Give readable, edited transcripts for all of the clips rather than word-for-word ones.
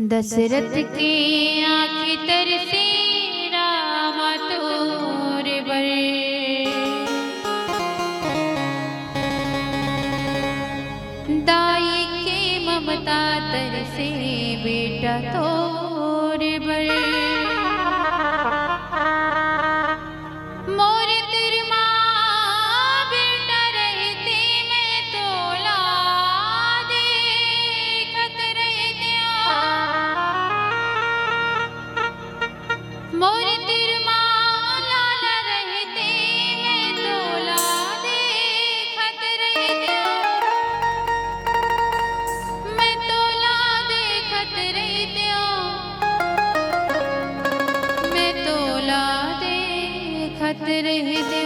दशरथ के आँखी तरसे राम तोर बर। दाई के ममता तरसे बेटा तोर बर। मोर तिरमा बेटा रहते मैं तोला देखत रहते। मोर तिरमा लाल रहते मैं तोला देखत रहते। मैं तोला देखत रहते। मैं तोला देखत रहते।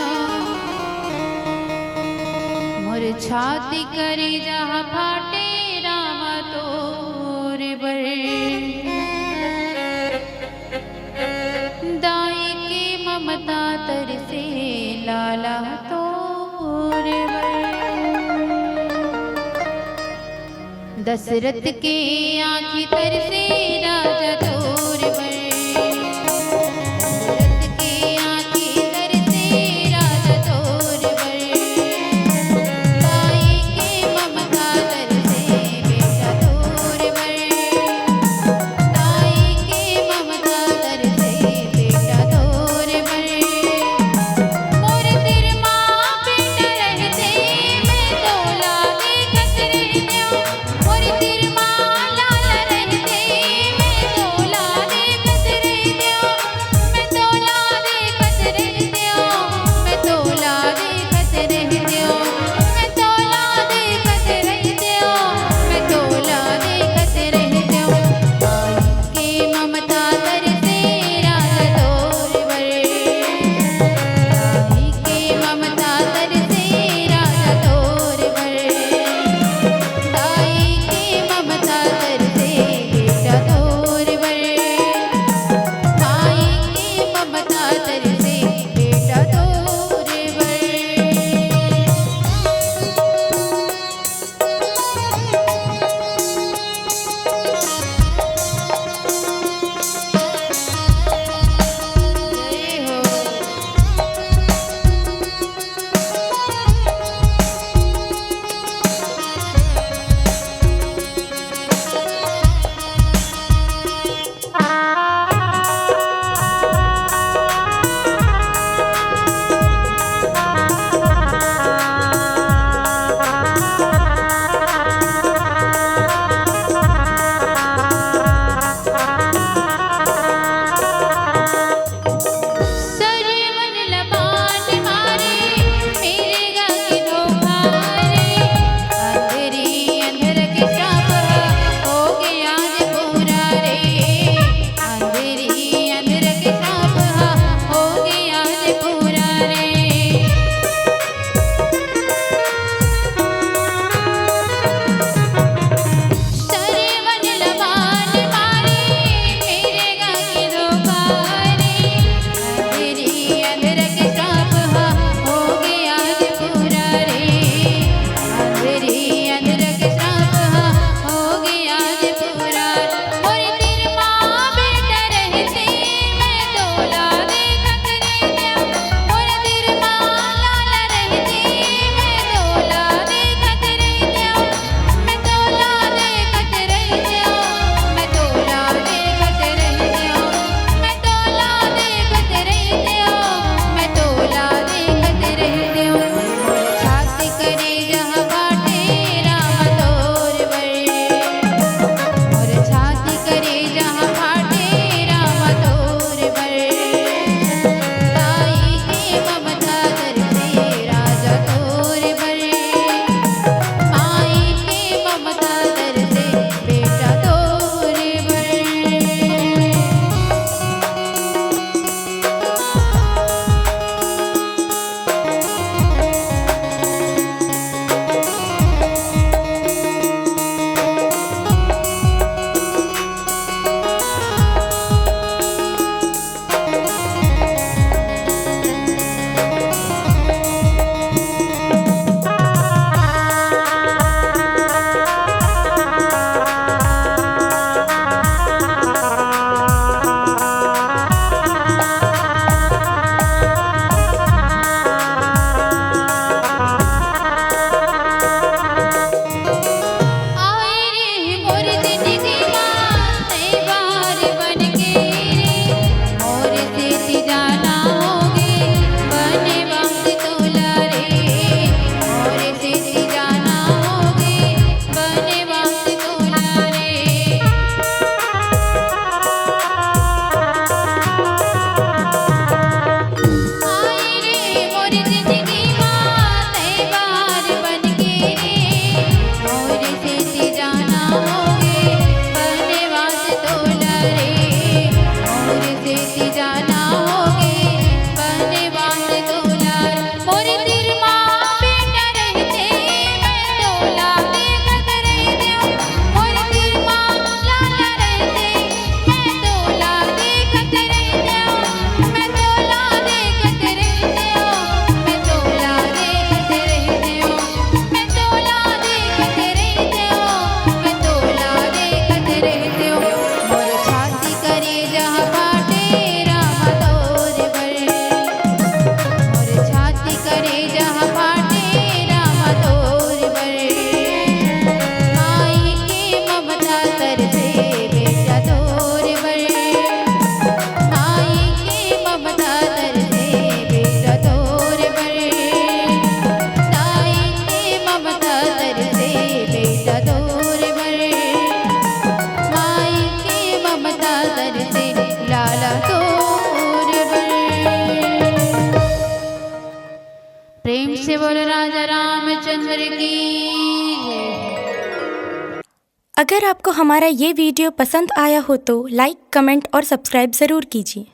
मोर छाती करे जहाँ फाटे राम तोर बर। दाई के ममता तरसे लाला तोर बर। दशरथ के आँखी तरसे राजा तोर बर। जय। अगर आपको हमारा ये वीडियो पसंद आया हो तो लाइक, कमेंट और सब्सक्राइब ज़रूर कीजिए।